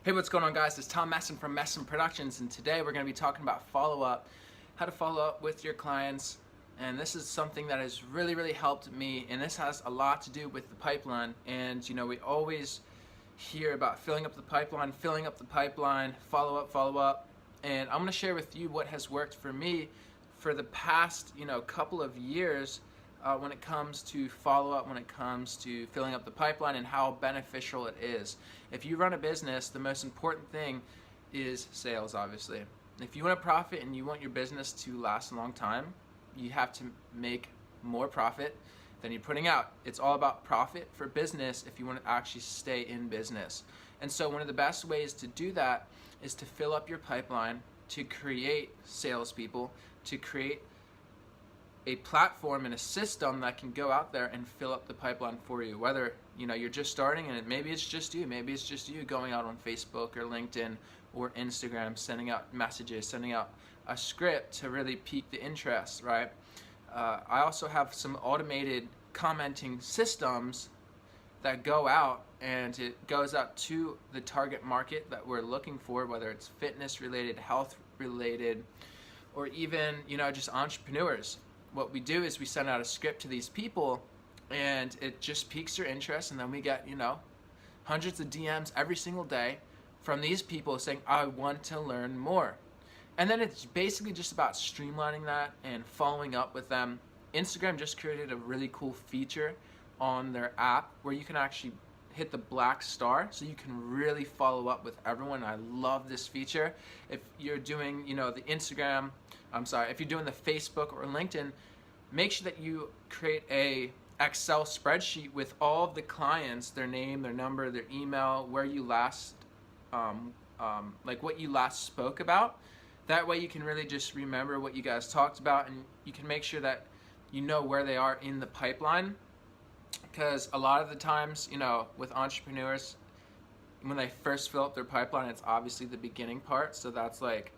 Hey, what's going on, guys? It's Tom Messon from Messon Productions, and today we're going to be talking about follow-up, how to follow up with your clients. And this is something that has really helped me, and this has a lot to do with the pipeline. And we always hear about filling up the pipeline, follow up. And I'm going to share with you what has worked for me for the past couple of years when it comes to follow-up, when it comes to filling up the pipeline, and how beneficial it is. If you run a business, the most important thing is sales, obviously. If you want to profit and you want your business to last a long time, you have to make more profit than you're putting out. It's all about profit for business if you want to actually stay in business. And so one of the best ways to do that is to fill up your pipeline, to create salespeople, to create a platform and a system that can go out there and fill up the pipeline for you. Whether you're just starting and maybe it's just you going out on Facebook or LinkedIn or Instagram, sending out messages, sending out a script to really pique the interest, right? I also have some automated commenting systems that go out, and it goes out to the target market that we're looking for, whether it's fitness related, health related, or even just entrepreneurs. What we do is we send out a script to these people, and it just piques their interest, and then we get hundreds of DMs every single day from these people saying, I want to learn more. And then it's basically just about streamlining that and following up with them. Instagram just created a really cool feature on their app where you can actually hit the black star so you can really follow up with everyone. I love this feature. If you're doing the Instagram, if you're doing the Facebook or LinkedIn, make sure that you create a Excel spreadsheet with all of the clients, their name, their number, their email, where you last what you last spoke about. That way you can really just remember what you guys talked about, and you can make sure that you know where they are in the pipeline. Because a lot of the times, with entrepreneurs, when they first fill up their pipeline, it's obviously the beginning part. So that's like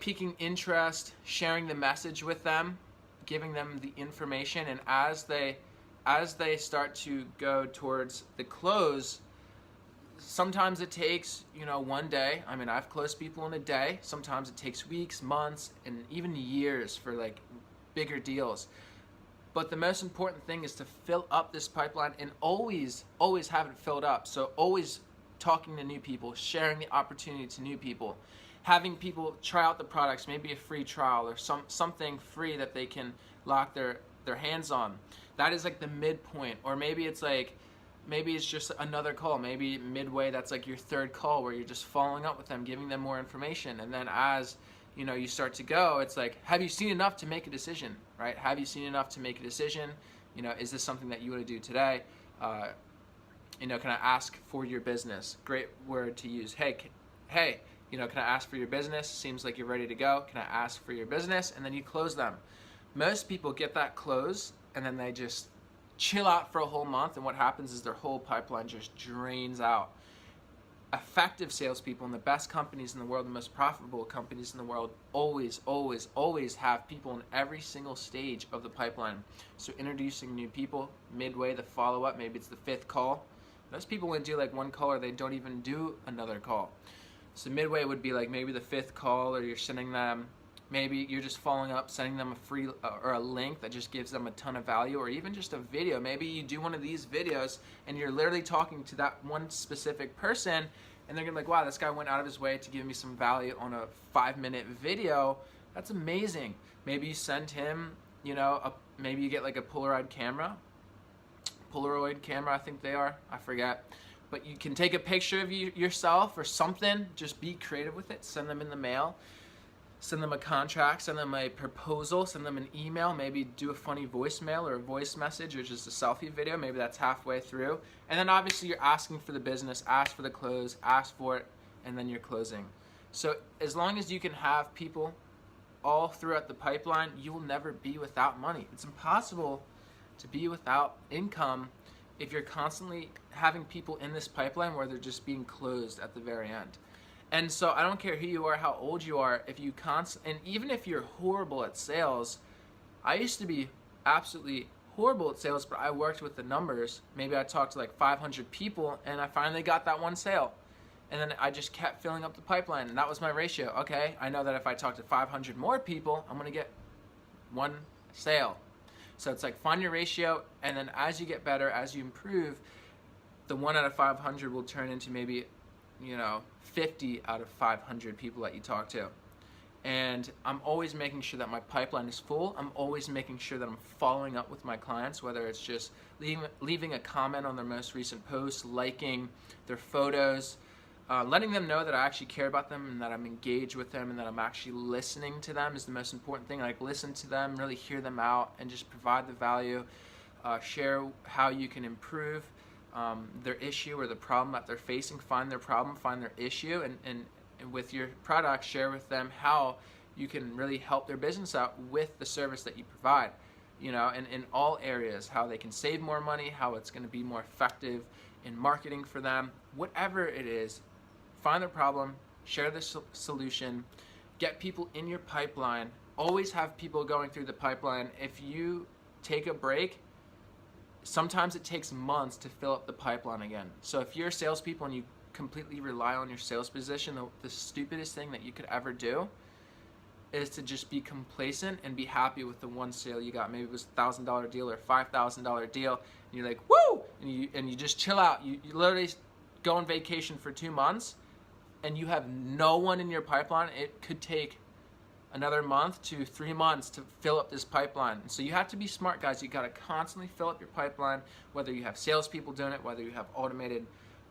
piquing interest, sharing the message with them, giving them the information, and as they start to go towards the close, sometimes it takes one day. I mean, I've closed people in a day. Sometimes it takes weeks, months, and even years for bigger deals. But the most important thing is to fill up this pipeline and always have it filled up. So always talking to new people, sharing the opportunity to new people, having people try out the products, maybe a free trial or something free that they can lock their hands on. That is the midpoint. Or maybe it's just another call. Maybe midway, that's your third call where you're just following up with them, giving them more information. And then as you start to go, it's have you seen enough to make a decision, right? Have you seen enough to make a decision? Is this something that you want to do today? Can I ask for your business? Great word to use. Hey, can I ask for your business? Seems like you're ready to go. Can I ask for your business? And then you close them. Most people get that close, and then they just chill out for a whole month, and what happens is their whole pipeline just drains out. Effective salespeople and the best companies in the world, the most profitable companies in the world, always have people in every single stage of the pipeline. So introducing new people, midway, the follow-up, maybe it's the fifth call. Most people would do one call, or they don't even do another call. So midway would be maybe the fifth call, or you're sending them, maybe you're just following up, sending them a free or a link that just gives them a ton of value, or even just a video. Maybe you do one of these videos and you're literally talking to that one specific person, and they're gonna be wow, this guy went out of his way to give me some value on a 5-minute video. That's amazing. Maybe you send him, maybe you get a Polaroid camera, I think they are, I forget. But you can take a picture of yourself or something, just be creative with it, send them in the mail. Send them a contract, send them a proposal, send them an email, maybe do a funny voicemail or a voice message or just a selfie video. Maybe that's halfway through. And then obviously you're asking for the business, ask for the close, ask for it, and then you're closing. So as long as you can have people all throughout the pipeline, you will never be without money. It's impossible to be without income if you're constantly having people in this pipeline where they're just being closed at the very end. And so I don't care who you are, how old you are, and even if you're horrible at sales, I used to be absolutely horrible at sales, but I worked with the numbers. Maybe I talked to 500 people, and I finally got that one sale. And then I just kept filling up the pipeline, and that was my ratio. Okay, I know that if I talk to 500 more people, I'm gonna get one sale. So it's like find your ratio, and then as you get better, as you improve, the 1 out of 500 will turn into maybe, 50 out of 500 people that you talk to. And I'm always making sure that my pipeline is full. I'm always making sure that I'm following up with my clients, whether it's just leaving a comment on their most recent post, liking their photos, letting them know that I actually care about them and that I'm engaged with them and that I'm actually listening to them is the most important thing. Like, listen to them, really hear them out, and just provide the value. Share how you can improve their issue or the problem that they're facing. Find their problem, find their issue, and with your product, share with them how you can really help their business out with the service that you provide, and in all areas, how they can save more money, how it's going to be more effective in marketing for them, whatever it is. Find the problem, share the solution, get people in your pipeline. Always have people going through the pipeline. If you take a break, sometimes it takes months to fill up the pipeline again. So if you're salespeople and you completely rely on your sales position, the stupidest thing that you could ever do is to just be complacent and be happy with the one sale you got. Maybe it was a $1,000 deal or a $5,000 deal, and you're like, woo! And you just chill out. You literally go on vacation for 2 months, and you have no one in your pipeline. It could take another month to 3 months to fill up this pipeline. So you have to be smart, guys. You got to constantly fill up your pipeline, whether you have salespeople doing it, whether you have automated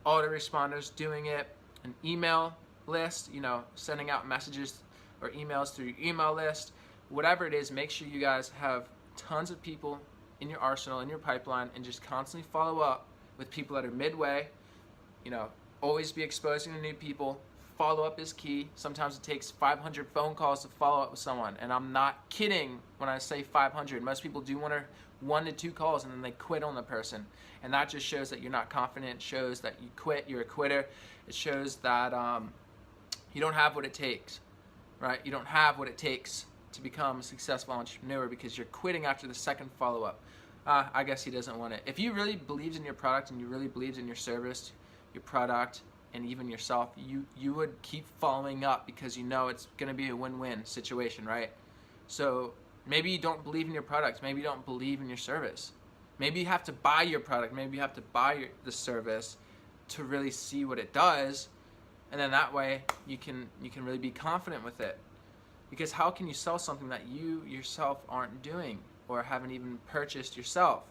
autoresponders doing it, an email list, sending out messages or emails through your email list, whatever it is. Make sure you guys have tons of people in your arsenal, in your pipeline, and just constantly follow up with people that are midway. Always be exposing to new people. Follow up is key. Sometimes it takes 500 phone calls to follow up with someone, and I'm not kidding when I say 500. Most people do 1 to 2 calls, and then they quit on the person, and that just shows that you're not confident. It shows that you quit. You're a quitter. It shows that you don't have what it takes, right? You don't have what it takes to become a successful entrepreneur because you're quitting after the second follow-up. I guess he doesn't want it. If you really believed in your product and you really believed in your service, your product, and even yourself, you would keep following up because it's going to be a win-win situation, right? So maybe you don't believe in your product. Maybe you don't believe in your service. Maybe you have to buy your product. Maybe you have to buy the service to really see what it does, and then that way you can really be confident with it. Because how can you sell something that you yourself aren't doing or haven't even purchased yourself?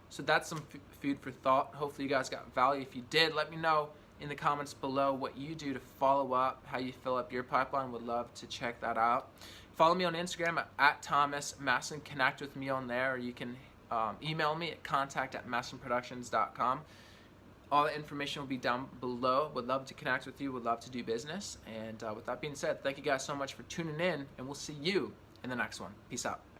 So that's some food for thought. Hopefully you guys got value. If you did, let me know in the comments below what you do to follow up, how you fill up your pipeline. Would love to check that out. Follow me on Instagram at Thomas Masson. Connect with me on there, or you can email me at contact@massonproductions.com. All the information will be down below. Would love to connect with you. Would love to do business. And with that being said, thank you guys so much for tuning in, and we'll see you in the next one. Peace out.